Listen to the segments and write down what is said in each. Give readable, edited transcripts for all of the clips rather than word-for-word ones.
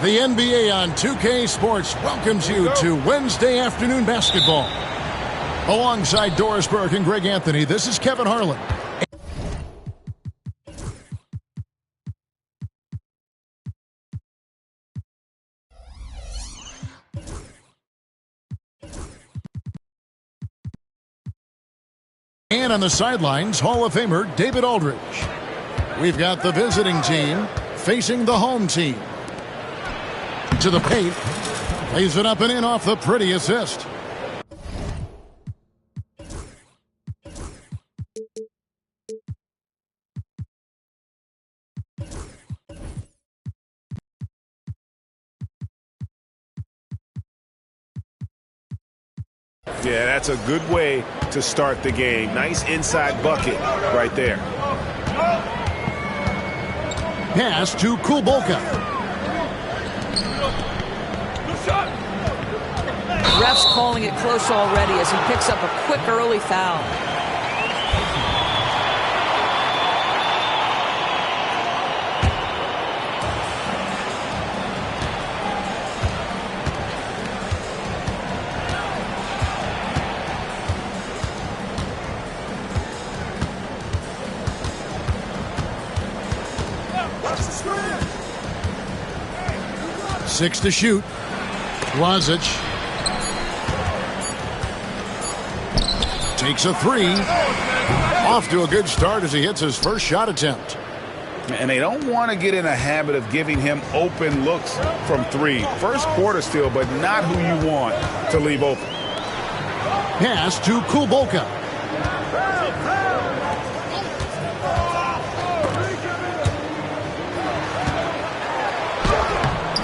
The NBA on 2K Sports welcomes you to Wednesday afternoon basketball. Alongside Doris Burke and Greg Anthony, this is Kevin Harlan. And on the sidelines, Hall of Famer David Aldridge. We've got the visiting team facing the home team. To the paint, lays it up and in off the pretty assist. Yeah, that's a good way to start the game. Nice inside bucket right there. Pass to Kubolka. Ref's calling it close already as he picks up a quick early foul. Six to shoot. Lazic takes a three. Off to a good start as he hits his first shot attempt. And they don't want to get in a habit of giving him open looks from three. First quarter still, but not who you want to leave open. Pass to Kubolka.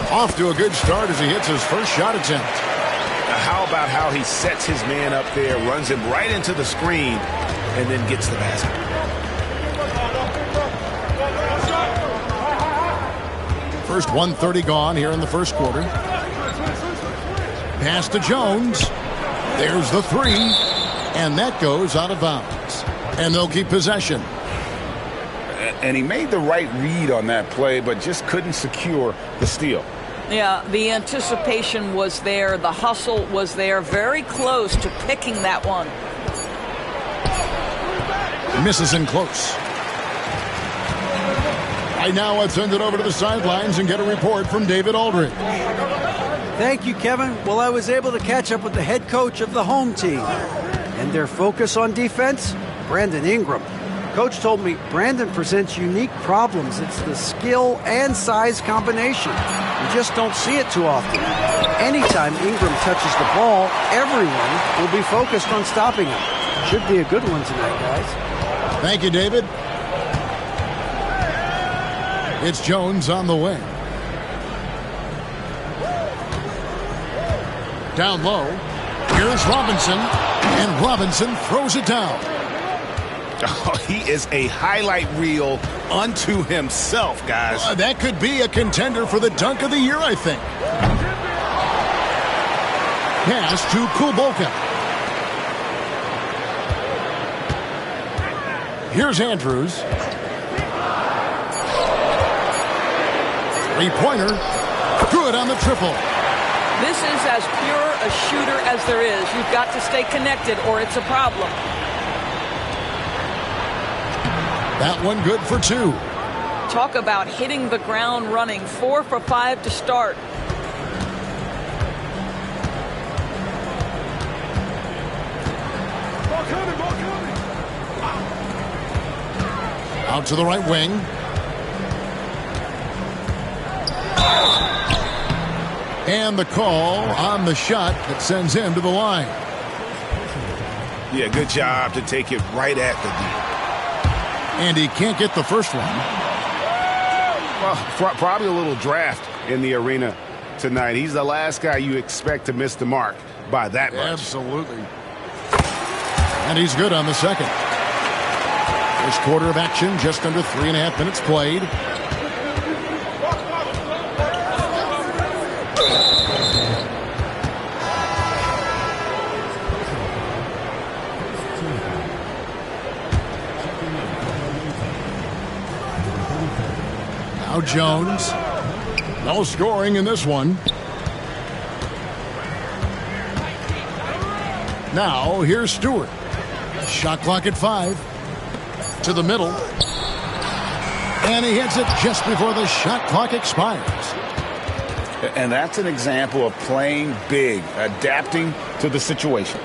Off to a good start as he hits his first shot attempt. How about how he sets his man up there, runs him right into the screen, and then gets the basket. First 1:30 gone here in the first quarter. Pass to Jones. There's the three, and that goes out of bounds. And they'll keep possession. And he made the right read on that play, but just couldn't secure the steal. Yeah, the anticipation was there. The hustle was there. Very close to picking that one. Misses in close. Right now, let's send it over to the sidelines and get a report from David Aldridge. Thank you, Kevin. Well, I was able to catch up with the head coach of the home team. And their focus on defense, Brandon Ingram. Coach told me Brandon presents unique problems. It's the skill and size combination. You just don't see it too often. Anytime Ingram touches the ball, everyone will be focused on stopping him. Should be a good one tonight, guys. Thank you, David. It's Jones on the wing. Down low. Here's Robinson. And Robinson throws it down. Oh, he is a highlight reel unto himself, guys. That could be a contender for the dunk of the year, I think. Pass to Kubolka. Here's Andrews. Three-pointer. Good on the triple. This is as pure a shooter as there is. You've got to stay connected or it's a problem. That one good for two. Talk about hitting the ground running. 4 for 5 to start. Out to the right wing. And the call on the shot that sends him to the line. Yeah, good job to take it right at the D. And he can't get the first one. Well, probably a little draft in the arena tonight. He's the last guy you expect to miss the mark by that much. Absolutely. And he's good on the second. First quarter of action, just under 3.5 minutes played. Now Jones No scoring in this one. Now, here's Stewart. Shot clock at 5. To the middle. And he hits it just before the shot clock expires. And that's an example of playing big, adapting to the situation.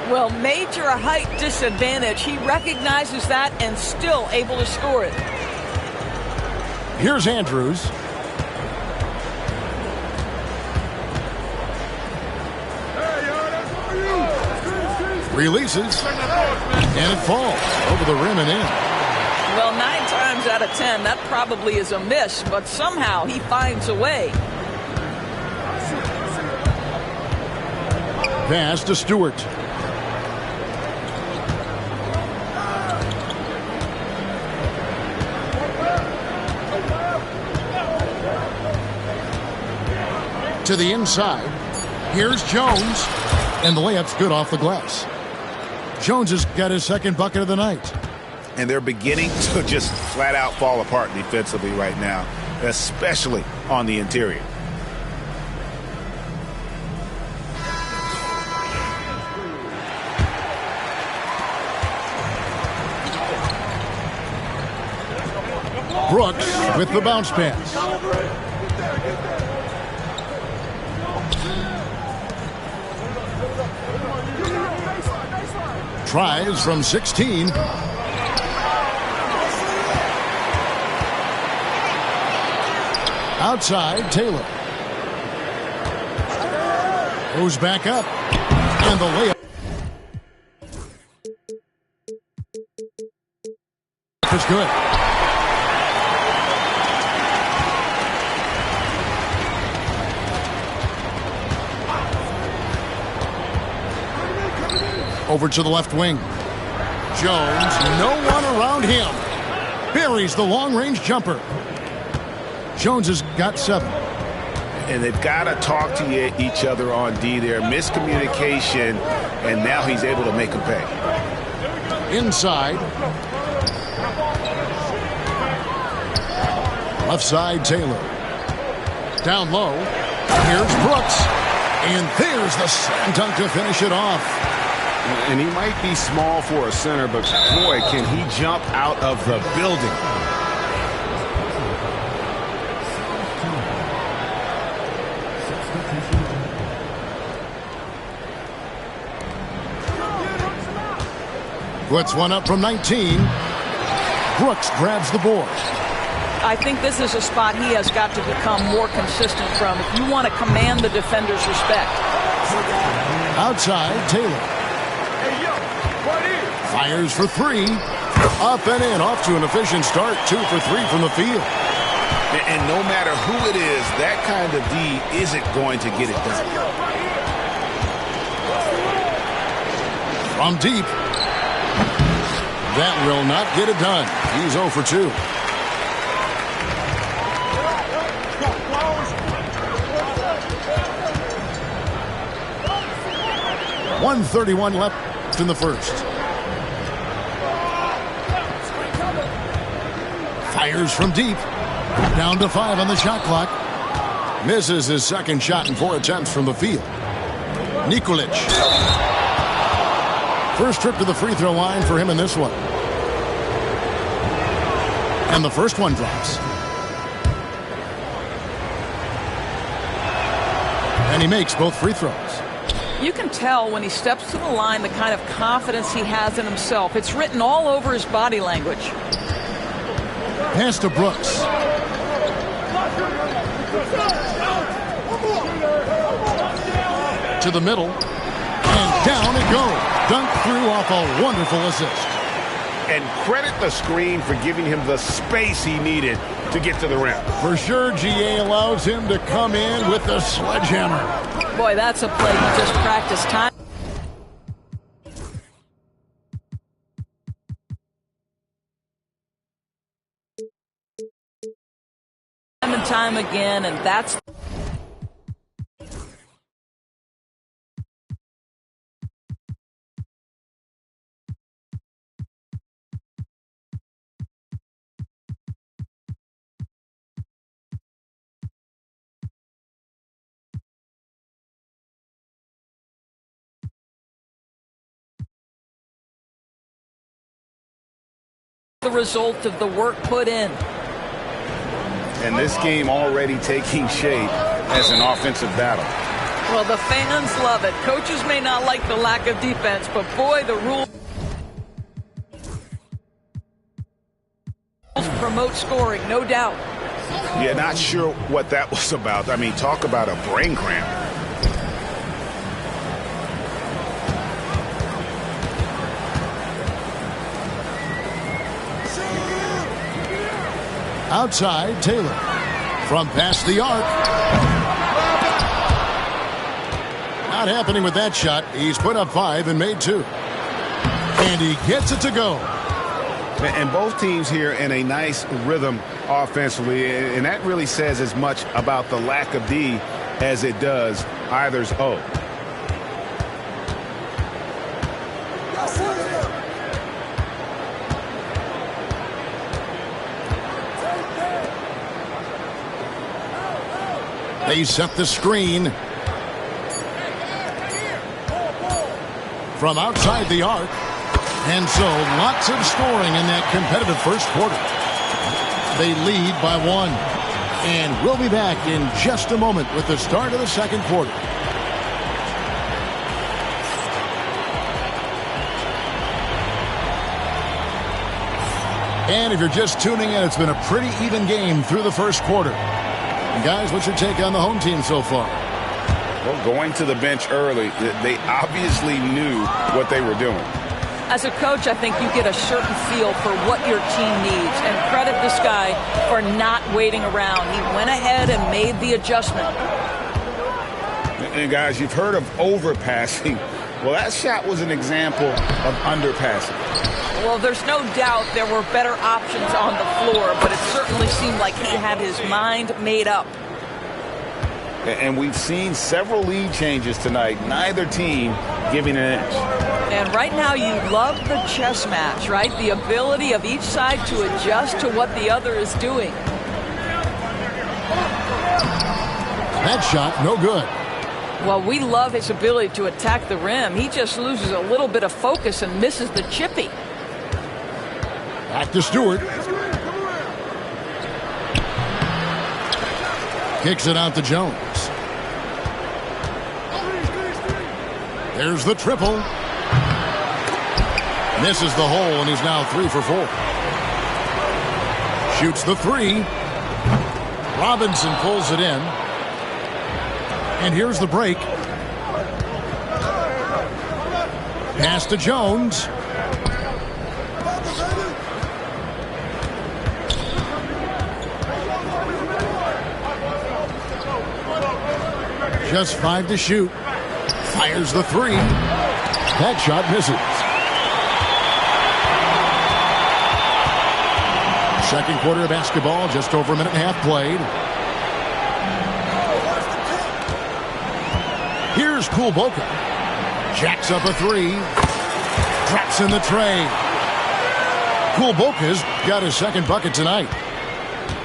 Well, major height disadvantage. He recognizes that and still able to score it. Here's Andrews. Releases. And it falls over the rim and in. Well, 9 times out of 10, that probably is a miss, but somehow he finds a way. Pass to Stewart. To the inside. Here's Jones. And the layup's good off the glass. Jones has got his second bucket of the night. And they're beginning to just flat out fall apart defensively right now, especially on the interior. Brooks with the bounce pass. Tries from 16. Outside, Taylor. Goes back up. And the layup is good. Over to the left wing. Jones, no one around him. Buries the long-range jumper. Jones has got 7. And they've got to talk to each other on D there. Miscommunication, and now he's able to make them pay. Inside. Left side, Taylor. Down low. Here's Brooks. And there's the slam dunk to finish it off. And he might be small for a center, but boy, can he jump out of the building. Puts one up from 19. Brooks grabs the board. I think this is a spot he has got to become more consistent from if you want to command the defender's respect. Outside, Taylor. Fires for 3. Up and in, off to an efficient start. 2 for 3 from the field. And no matter who it is, that kind of D isn't going to get it done. From deep. That will not get it done. He's 0 for 2. .131 left in the first. Fires from deep. Down to 5 on the shot clock. Misses his second shot in 4 attempts from the field. Nikolic. First trip to the free throw line for him in this one. And the first one drops. And he makes both free throws. You can tell when he steps to the line the kind of confidence he has in himself. It's written all over his body language. Pass to Brooks. To the middle. And down it goes. Dunked through off a wonderful assist. And credit the screen for giving him the space he needed to get to the rim. For sure, GA allows him to come in with the sledgehammer. Boy, that's a play he just practiced time and time again, and that's the result of the work put in. And this game already taking shape as an offensive battle. Well, the fans love it. Coaches may not like the lack of defense, but boy, the rules promote scoring, no doubt. Yeah, not sure what that was about. I mean, talk about a brain cramp. Outside, Taylor. From past the arc. Not happening with that shot. He's put up 5 and made 2. And he gets it to go. And both teams here in a nice rhythm offensively. And that really says as much about the lack of D as it does either's O. They set the screen. From outside the arc. And so lots of scoring in that competitive first quarter. They lead by 1. And we'll be back in just a moment with the start of the second quarter. And if you're just tuning in, it's been a pretty even game through the first quarter. Guys, what's your take on the home team so far? Well, going to the bench early, they obviously knew what they were doing. As a coach, I think you get a certain feel for what your team needs, and credit this guy for not waiting around. He went ahead and made the adjustment. And guys, you've heard of overpassing. Well, that shot was an example of underpassing. Well, there's no doubt there were better options on the floor, but it certainly seemed like he had his mind made up. And we've seen several lead changes tonight, neither team giving an inch. And right now you love the chess match, right? The ability of each side to adjust to what the other is doing. That shot, no good. Well, we love his ability to attack the rim. He just loses a little bit of focus and misses the chippy. Back to Stewart. Kicks it out to Jones. There's the triple. Misses the hole, and he's now 3 for 4. Shoots the 3. Robinson pulls it in. And here's the break. Pass to Jones. Just 5 to shoot. Fires the 3. That shot misses. Second quarter of basketball, just over a minute and a half played. Here's Kulboka. Jacks up a 3. Drops in the tray. Kulboka's got his second bucket tonight.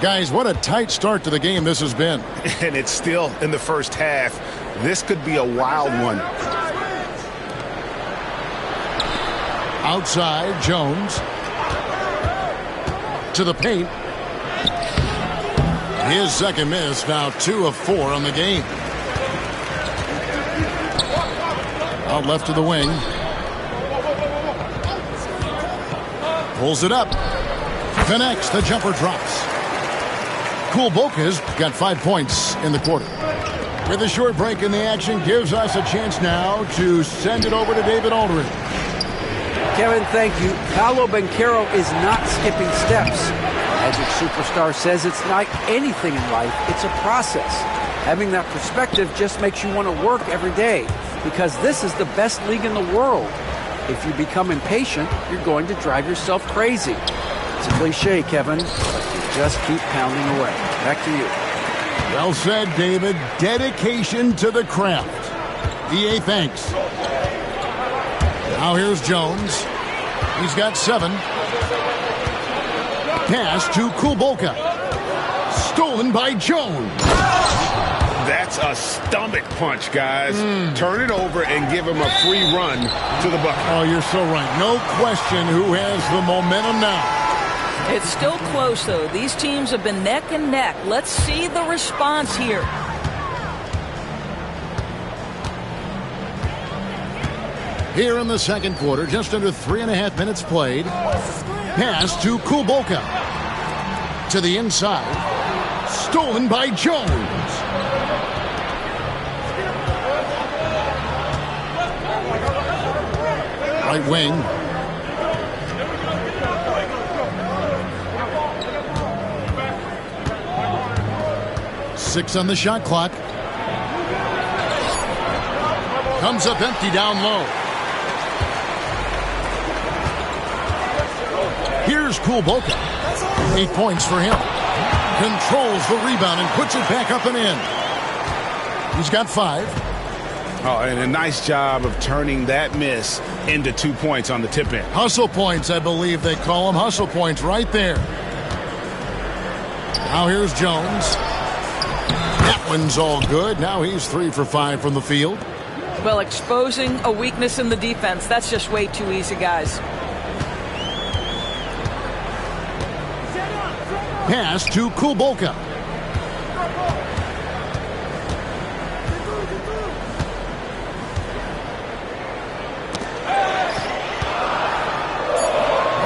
Guys, what a tight start to the game this has been. And it's still in the first half. This could be a wild one. Outside, Jones. To the paint. His second miss, now 2 of 4 on the game. Out left to the wing. Pulls it up. Connects, the jumper drops. Kulboka's got 5 points in the quarter. With a short break in the action, gives us a chance now to send it over to David Aldridge. Kevin, thank you. Paolo Banchero is not skipping steps. Magic Superstar says it's like anything in life, it's a process. Having that perspective just makes you want to work every day, because this is the best league in the world. If you become impatient, you're going to drive yourself crazy. It's a cliche, Kevin, but you just keep pounding away. Back to you. Well said, David. Dedication to the craft. EA thanks. Now here's Jones. He's got 7. Pass to Kulboka. Stolen by Jones. That's a stomach punch, guys. Turn it over and give him a free run to the bucket. Oh, you're so right. No question who has the momentum now. It's still close, though. These teams have been neck and neck. Let's see the response here. Here in the second quarter, just under 3.5 minutes played. Pass to Kulboka. To the inside. Stolen by Jones. Right wing. Six on the shot clock. Comes up empty down low. Here's Kulboka. 8 points for him. Controls the rebound and puts it back up and in. He's got 5. Oh, and a nice job of turning that miss into 2 points on the tip in. Hustle points, I believe they call them. Hustle points right there. Now here's Jones. That one's all good. Now he's 3 for 5 from the field. Well, exposing a weakness in the defense, that's just way too easy, guys. Pass to Kulboka.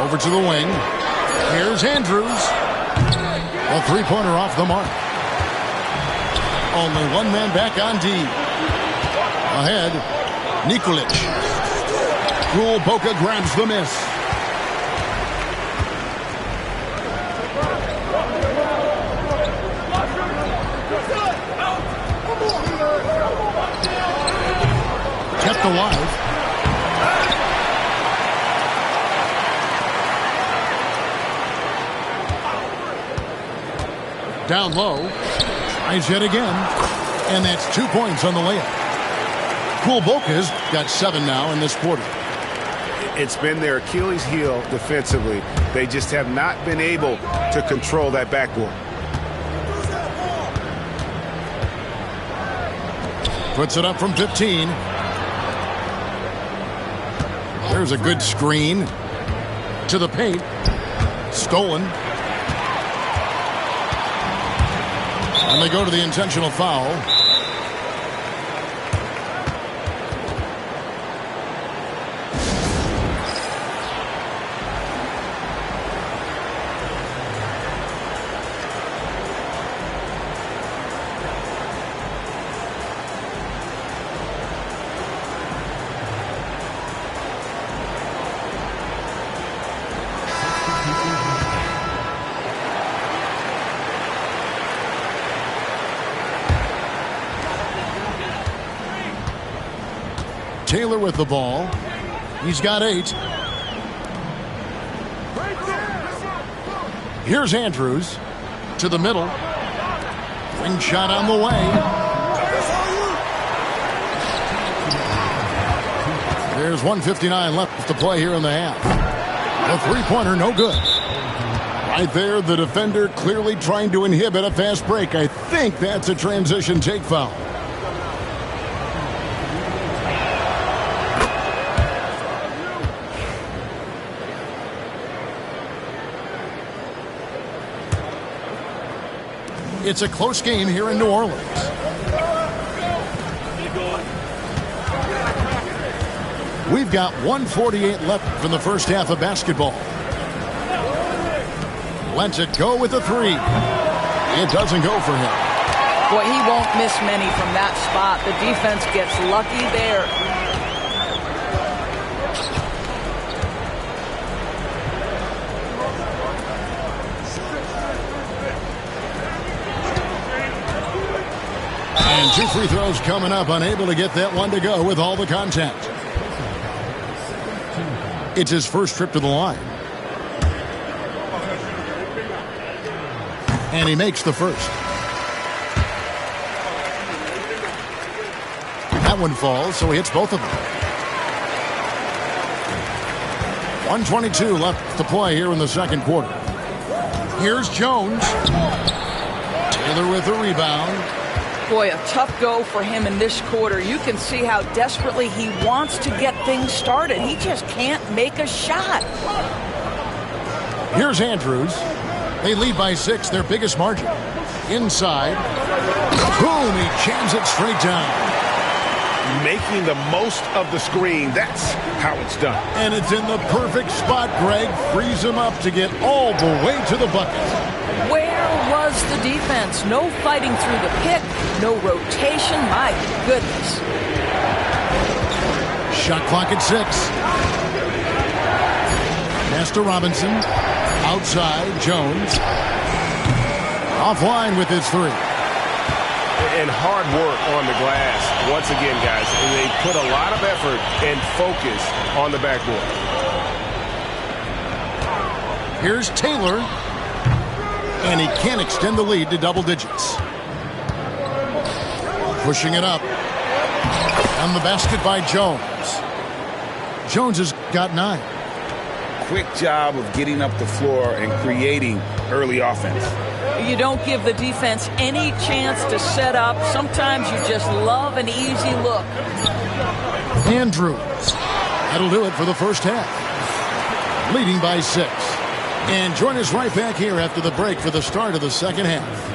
Over to the wing. Here's Andrews. A three-pointer off the mark. Only one man back on D. Ahead, Nikolic. Kulboka grabs the miss. Kept alive. Down low. Tries yet again. And that's 2 points on the layup. Kulboka's got 7 now in this quarter. It's been their Achilles heel defensively. They just have not been able to control that backboard. Puts it up from 15. There's a good screen. To the paint. Stolen. And they go to the intentional foul. Taylor with the ball. He's got 8. Here's Andrews to the middle. Ring shot on the way. There's 1:59 left to play here in the half. The three-pointer no good. Right there, the defender clearly trying to inhibit a fast break. I think that's a transition take foul. It's a close game here in New Orleans. We've got 1:48 left in the first half of basketball. Lets it go with a 3. It doesn't go for him. Boy, he won't miss many from that spot. The defense gets lucky there. And 2 free throws coming up, unable to get that one to go with all the contact. It's his first trip to the line. And he makes the first. That one falls, so he hits both of them. 1:22 left to play here in the second quarter. Here's Jones. Taylor with the rebound. Boy, a tough go for him in this quarter. You can see how desperately he wants to get things started. He just can't make a shot. Here's Andrews. They lead by 6, their biggest margin. Inside. Boom, he jams it straight down. Making the most of the screen. That's how it's done. And it's in the perfect spot. Greg frees him up to get all the way to the bucket. Where was the defense? No fighting through the pick, no rotation. My goodness. Shot clock at 6. Pass to Robinson. Outside, Jones. Offline with his 3. And hard work on the glass. Once again, guys, they put a lot of effort and focus on the backboard. Here's Taylor. And he can't extend the lead to double digits. Pushing it up. And the basket by Jones. Jones has got 9. Quick job of getting up the floor and creating early offense. You don't give the defense any chance to set up. Sometimes you just love an easy look. Andrews. That'll do it for the first half. Leading by 6. And join us right back here after the break for the start of the second half.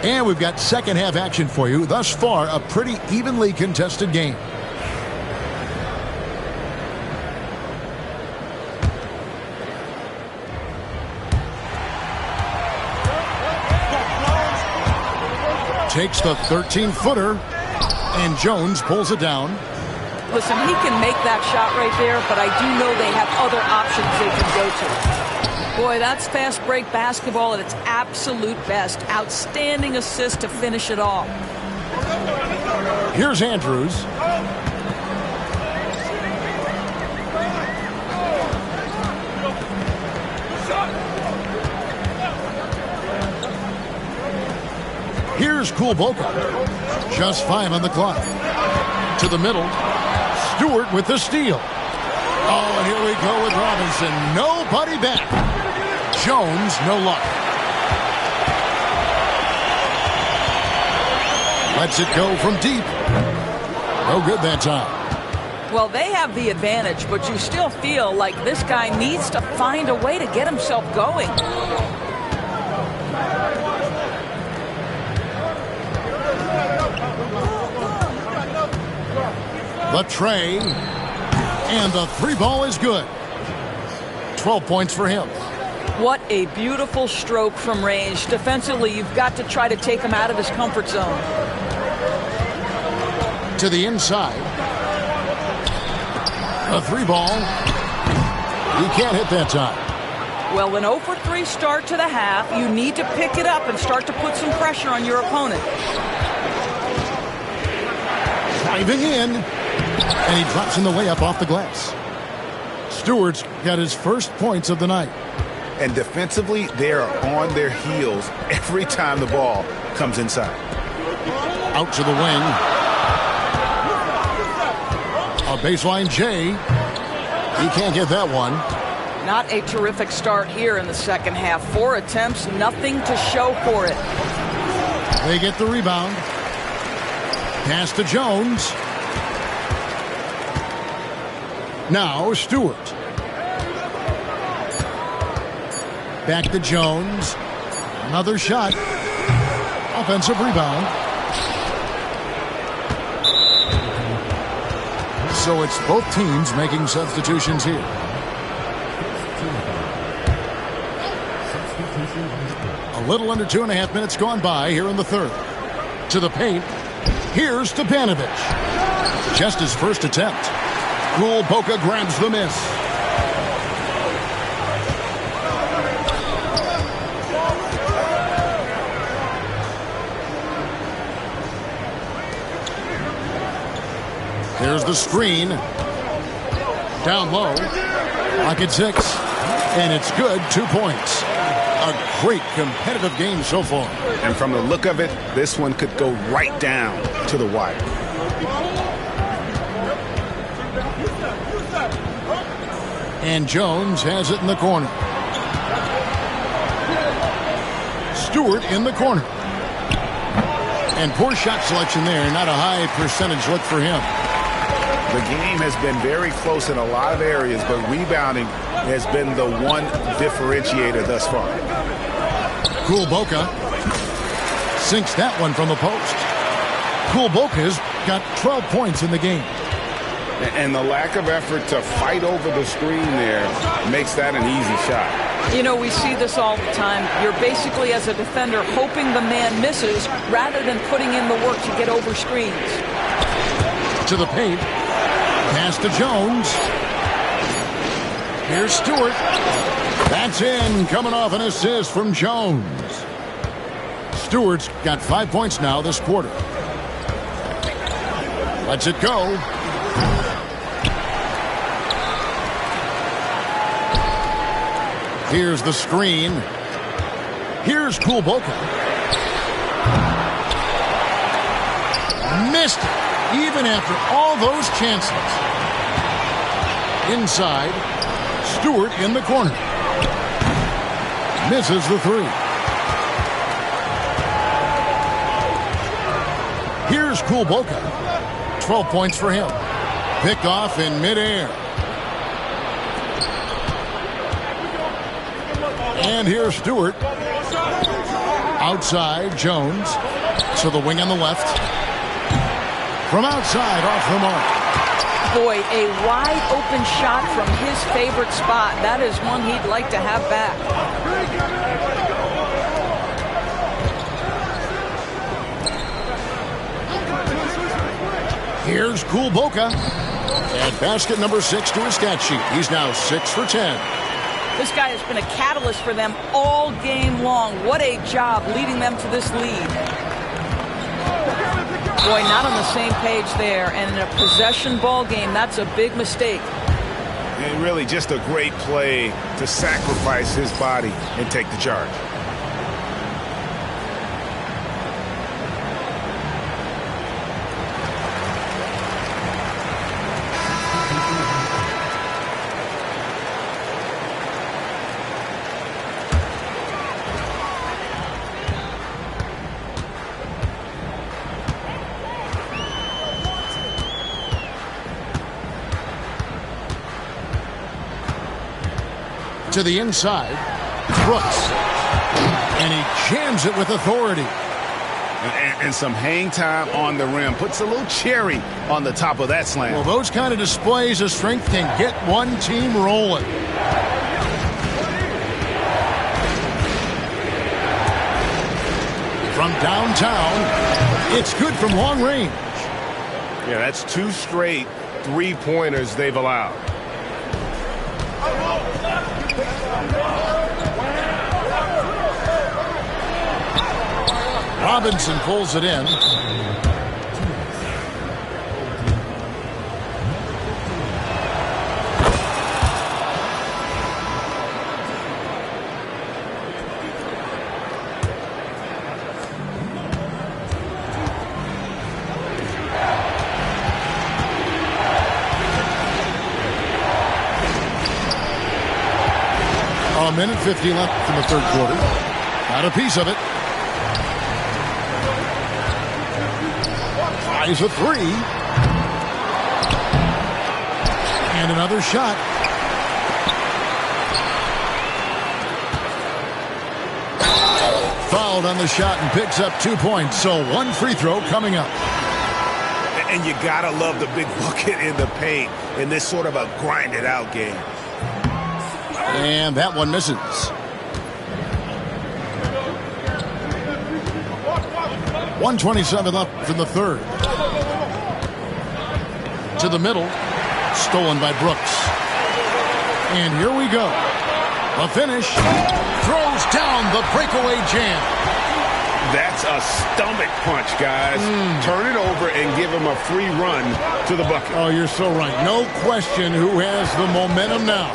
And we've got second half action for you. Thus far, a pretty evenly contested game. Takes the 13-footer, and Jones pulls it down. Listen, he can make that shot right there, but I do know they have other options they can go to. Boy, that's fast break basketball at its absolute best. Outstanding assist to finish it off. Here's Andrews. Here's Boca. Just 5 on the clock. To the middle. Stewart with the steal. Oh, and here we go with Robinson. Nobody back. Jones, no luck. Lets it go from deep. No good that time. Well, they have the advantage, but you still feel like this guy needs to find a way to get himself going. The tray, and the 3-ball is good. 12 points for him. What a beautiful stroke from range. Defensively, you've got to try to take him out of his comfort zone. To the inside. A 3-ball. He can't hit that time. Well, an 0 for 3 start to the half. You need to pick it up and start to put some pressure on your opponent. Driving in. And he drops in the layup off the glass. Stewart's got his first points of the night. And defensively, they are on their heels every time the ball comes inside. Out to the wing. A baseline J. He can't get that one. Not a terrific start here in the second half. 4 attempts, nothing to show for it. They get the rebound. Pass to Jones. Now Stewart. Back to Jones. Another shot. Offensive rebound. So it's both teams making substitutions here. A little under 2.5 minutes gone by here in the third. To the paint. Here's Stepanovic. Just his first attempt. Boca grabs the miss. There's the screen. Down low. Pocket 6. And it's good. 2 points. A great competitive game so far. And from the look of it, this one could go right down to the wire. And Jones has it in the corner. Stewart in the corner. And poor shot selection there. Not a high percentage look for him. The game has been very close in a lot of areas, but rebounding has been the one differentiator thus far. Kulboka sinks that one from the post. Kulboka's got 12 points in the game. And the lack of effort to fight over the screen there makes that an easy shot. You know, we see this all the time. You're basically, as a defender, hoping the man misses rather than putting in the work to get over screens. To the paint. Pass to Jones. Here's Stewart. That's in, coming off an assist from Jones. Stewart's got 5 points now this quarter. Lets it go. Here's the screen. Here's Kulboka. Missed it, even after all those chances. Inside, Stewart in the corner. Misses the three. Here's Kulboka. 12 points for him. Picked off in midair. And here's Stewart. Outside, Jones. To the wing on the left. From outside, off the mark. Boy, a wide open shot from his favorite spot. That is one he'd like to have back. Here's Kulboka. At basket number 6 to his stat sheet. He's now 6 for 10. This guy has been a catalyst for them all game long. What a job leading them to this lead. Boy, not on the same page there. And in a possession ball game, that's a big mistake. And really just a great play to sacrifice his body and take the charge. To the inside, Brooks. And he jams it with authority. And some hang time on the rim. Puts a little cherry on the top of that slam. Well, those kind of displays of strength can get one team rolling. From downtown, it's good from long range. Yeah, that's 2 straight three-pointers they've allowed. Robinson pulls it in. A minute 50 left in the third quarter. Got a piece of it. Tries a three. And another shot. Fouled on the shot and picks up 2 points. So one free throw coming up. And you gotta love the big bucket in the paint in this sort of a grinded out game. And that one misses. .127 left in the third. To the middle. Stolen by Brooks. And here we go. A finish. Throws down the breakaway jam. That's a stomach punch, guys. Turn it over and give him a free run to the bucket. Oh, you're so right. No question who has the momentum now.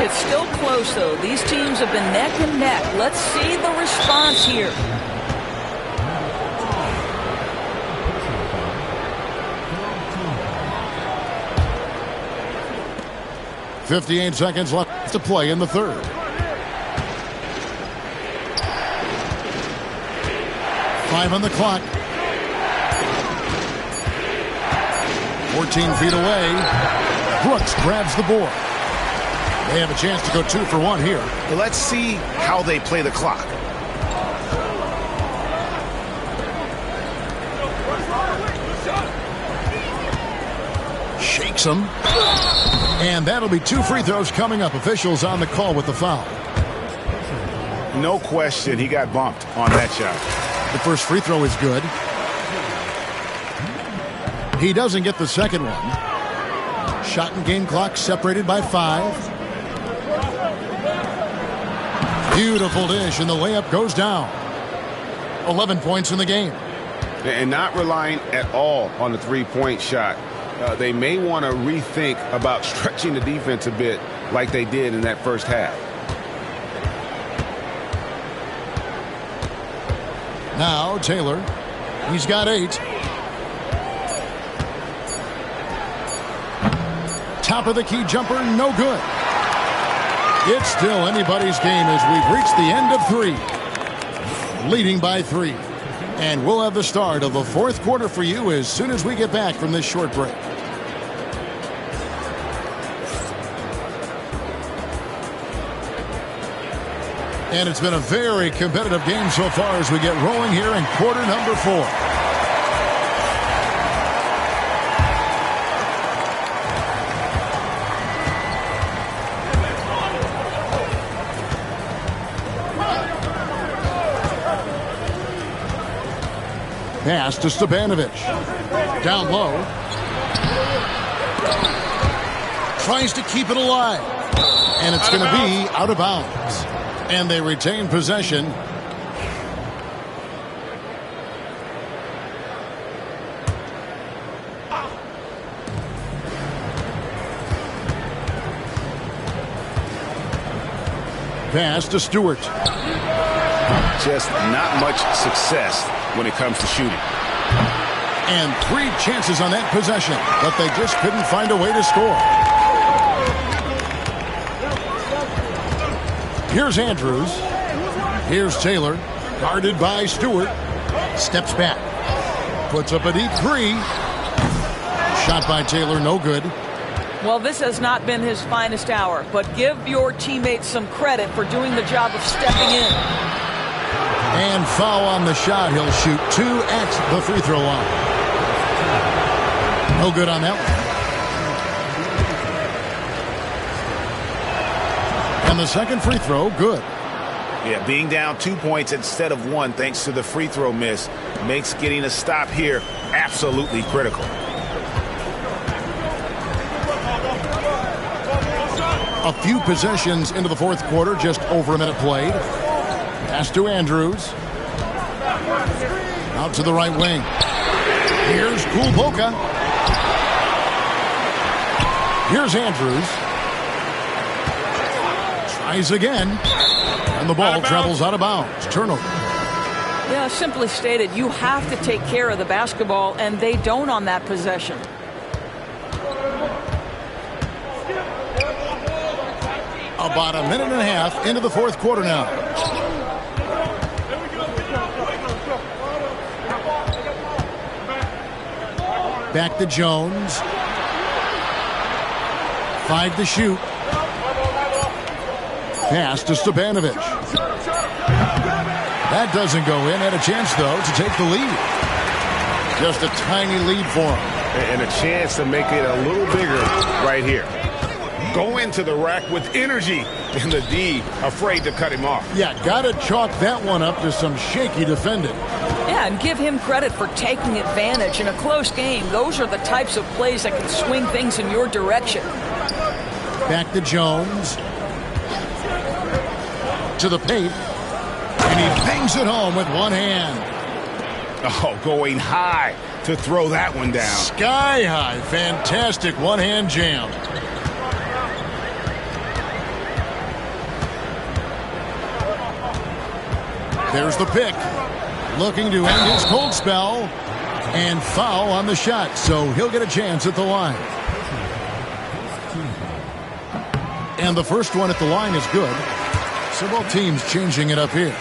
It's still close, though. These teams have been neck and neck. Let's see the response here. .58 seconds left to play in the third. Five on the clock. 14 feet away. Brooks grabs the board. They have a chance to go 2 for 1 here. Let's see how they play the clock. Shakes him. And that'll be 2 free throws coming up. Officials on the call with the foul. No question, he got bumped on that shot. The first free throw is good. He doesn't get the second one. Shot and game clock separated by 5. Beautiful dish, and the layup goes down. 11 points in the game. And not relying at all on the three-point shot. They may want to rethink about stretching the defense a bit like they did in that first half. Now Taylor. He's got 8. Top of the key jumper, no good. It's still anybody's game as we've reached the end of 3. Leading by 3. And we'll have the start of the 4th quarter for you as soon as we get back from this short break. And it's been a very competitive game so far as we get rolling here in quarter number 4. Pass to Stepanovic. Down low. Tries to keep it alive. And it's going to be out of bounds. And they retain possession. Pass to Stewart. Just not much success when it comes to shooting. And 3 chances on that possession, but they just couldn't find a way to score. Here's Andrews. Here's Taylor, guarded by Stewart. Steps back. Puts up a deep 3. Shot by Taylor, no good. Well, this has not been his finest hour, but give your teammates some credit for doing the job of stepping in. And foul on the shot. He'll shoot 2 at the free throw line. No good on that one. And the second free throw, good. Yeah, being down 2 points instead of 1 thanks to the free throw miss makes getting a stop here absolutely critical. A few possessions into the 4th quarter, just over a minute played. Pass to Andrews. Out to the right wing. Here's Kulboka. Here's Andrews. Tries again. And the ball travels out of bounds. Turnover. Yeah, simply stated, you have to take care of the basketball, and they don't on that possession. About a minute and a half into the 4th quarter now. Back to Jones. 5 to shoot. Pass to Stepanovic. That doesn't go in. Had a chance, though, to take the lead. Just a tiny lead for him. And a chance to make it a little bigger right here. Go into the rack with energy, and the D afraid to cut him off. Yeah, got to chalk that one up to some shaky defending. Yeah, and give him credit for taking advantage in a close game. Those are the types of plays that can swing things in your direction. Back to Jones. To the paint. And he bangs it home with one hand. Oh, going high to throw that one down. Sky high. Fantastic one-hand jam. There's the pick. Looking to end his cold spell. And foul on the shot, so he'll get a chance at the line. And the first one at the line is good. So both teams changing it up here.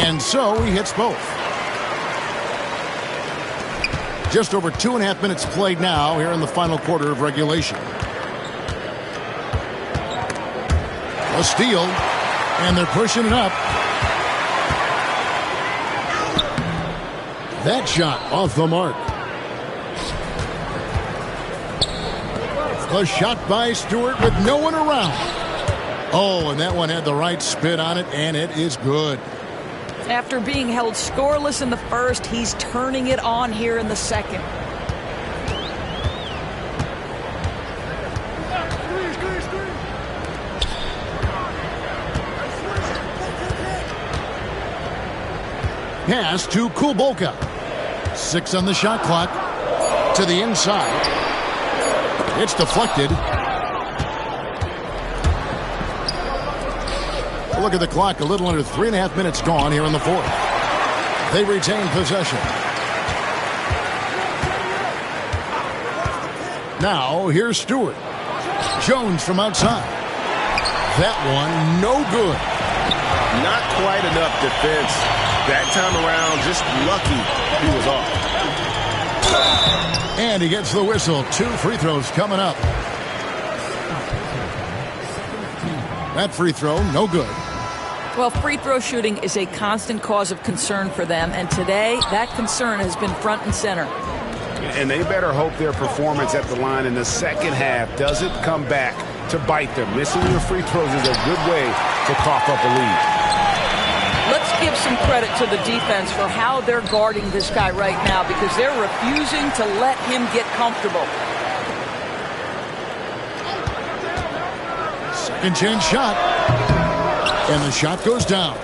And so he hits both. Just over 2.5 minutes played now here in the final quarter of regulation. A steal, and they're pushing it up. That shot off the mark. A shot by Stewart with no one around. Oh, and that one had the right spin on it, and it is good. After being held scoreless in the first, he's turning it on here in the second. Pass to Kulbolka. 6 on the shot clock. To the inside. It's deflected. Look at the clock. A little under 3.5 minutes gone here in the fourth. They retain possession. Now here's Stewart. Jones from outside. That one no good. Not quite enough defense. That time around, just lucky he was off. And he gets the whistle. 2 free throws coming up. That free throw, no good. Well, free throw shooting is a constant cause of concern for them, and today that concern has been front and center. And they better hope their performance at the line in the second half doesn't come back to bite them. Missing your free throws is a good way to cough up a lead. Let's give some credit to the defense for how they're guarding this guy right now, because they're refusing to let him get comfortable. Second chance shot. And the shot goes down.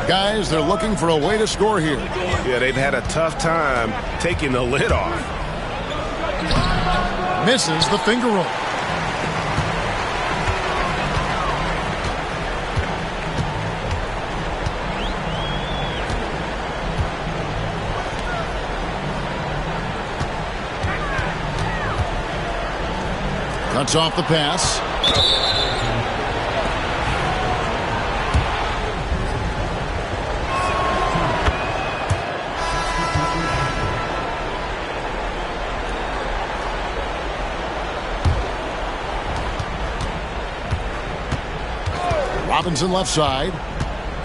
Guys, they're looking for a way to score here. Yeah, they've had a tough time taking the lid off. Misses the finger roll. Cuts off the pass. Robinson left side.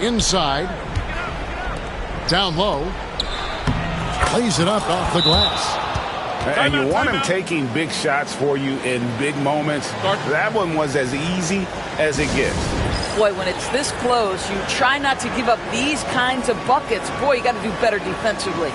Inside. Down low. Plays it up off the glass. And you want him taking big shots for you in big moments. That one was as easy as it gets. Boy, when it's this close, you try not to give up these kinds of buckets. Boy, you got to do better defensively.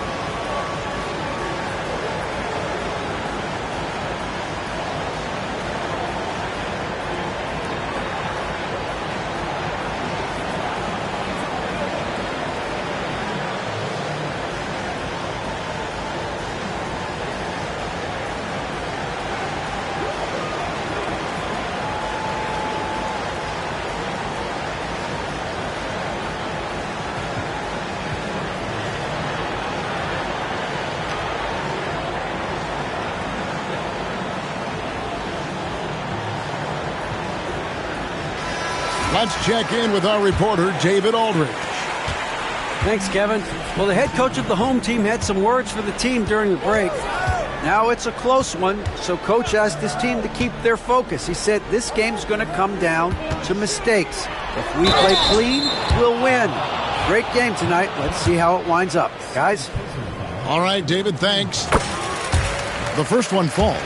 Let's check in with our reporter, David Aldridge. Thanks, Kevin. Well, the head coach of the home team had some words for the team during the break. Now it's a close one, so coach asked his team to keep their focus. He said this game's going to come down to mistakes. If we play clean, we'll win. Great game tonight. Let's see how it winds up. Guys? All right, David, thanks. The first one falls.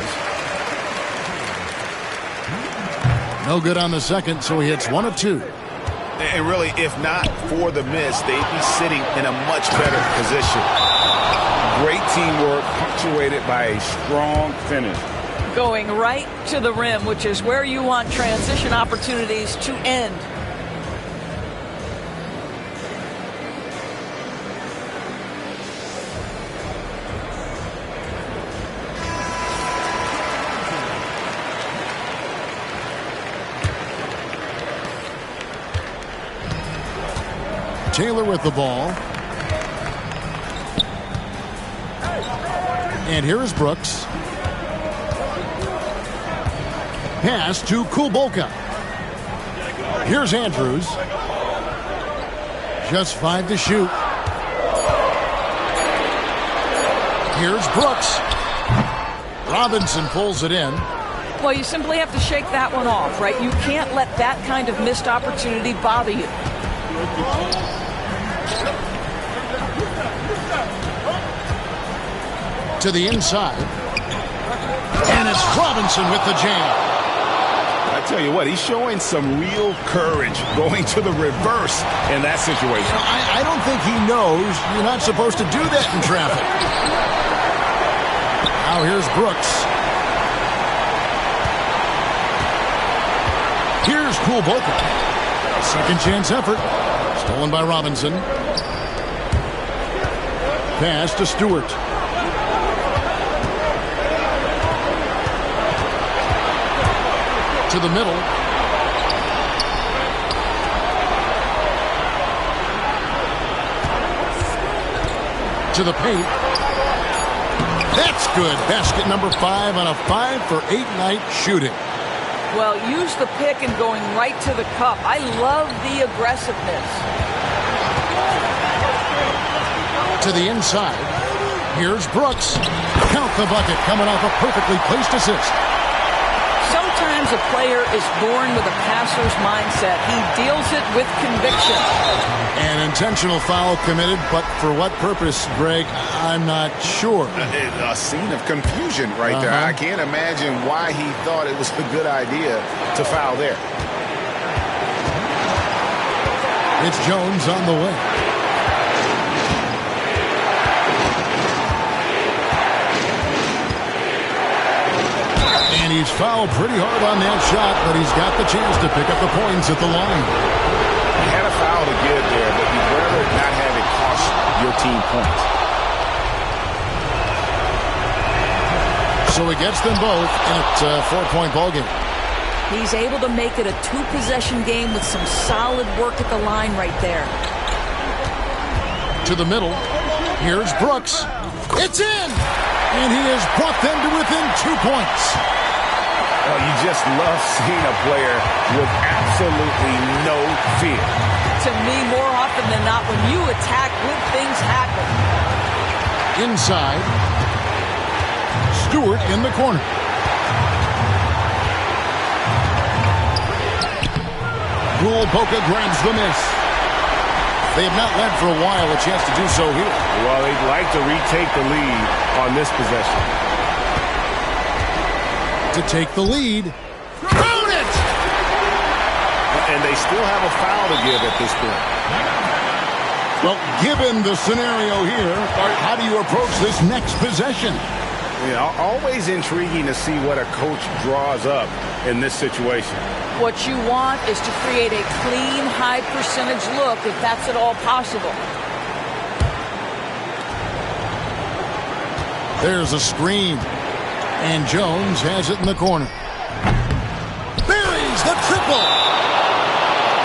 No good on the second, so he hits 1 of 2. And really, if not for the miss, they'd be sitting in a much better position. Great teamwork, punctuated by a strong finish. Going right to the rim, which is where you want transition opportunities to end. Taylor with the ball. And here is Brooks. Pass to Kulbolka. Here's Andrews. Just 5 to shoot. Here's Brooks. Robinson pulls it in. Well, you simply have to shake that one off, right? You can't let that kind of missed opportunity bother you. To the inside. And it's Robinson with the jam. I tell you what, he's showing some real courage going to the reverse in that situation. I don't think he knows you're not supposed to do that in traffic. Now here's Brooks. Here's Kulboka. Second chance effort. Stolen by Robinson. Pass to Stewart. To the middle. To the paint. That's good. Basket number 5 on a 5-for-8 night shooting. Well, use the pick and going right to the cup. I love the aggressiveness. To the inside. Here's Brooks. Count the bucket coming off a perfectly placed assist. Sometimes a player is born with a passer's mindset. He deals it with conviction. An intentional foul committed, but for what purpose, Greg, I'm not sure. A scene of confusion right there. I can't imagine why he thought it was a good idea to foul there. It's Jones on the way. And he's fouled pretty hard on that shot, but he's got the chance to pick up the points at the line. You had a foul to give there, but you'd rather not have it cost your team points. So he gets them both, and it's a 4-point ball game. He's able to make it a 2-possession game with some solid work at the line right there. To the middle. Here's Brooks. It's in! And he has brought them to within 2 points. Well, you just love seeing a player with absolutely no fear. To me, more often than not, when you attack, good things happen. Inside. Stewart in the corner. Kulboka grabs the miss. They have not led for a while. A chance to do so here. Well, they'd like to retake the lead on this possession. To take the lead. Count it! And they still have a foul to give at this point. Well, given the scenario here, how do you approach this next possession? You know, always intriguing to see what a coach draws up in this situation. What you want is to create a clean, high-percentage look, if that's at all possible. There's a screen. And Jones has it in the corner. Buries the triple.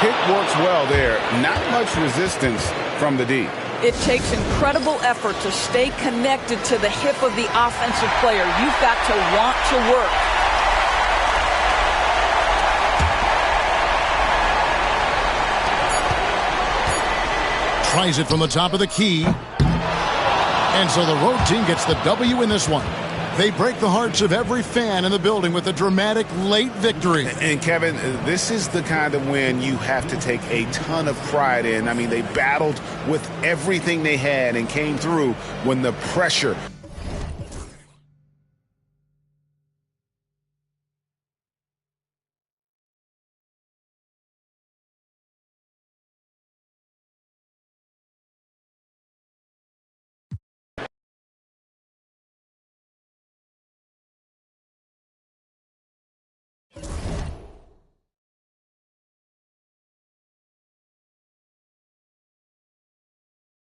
Pick works well there. Not much resistance from the D. It takes incredible effort to stay connected to the hip of the offensive player. You've got to want to work. Tries it from the top of the key. And so the road team gets the W in this one. They break the hearts of every fan in the building with a dramatic late victory. And Kevin, this is the kind of win you have to take a ton of pride in. I mean, they battled with everything they had and came through when the pressure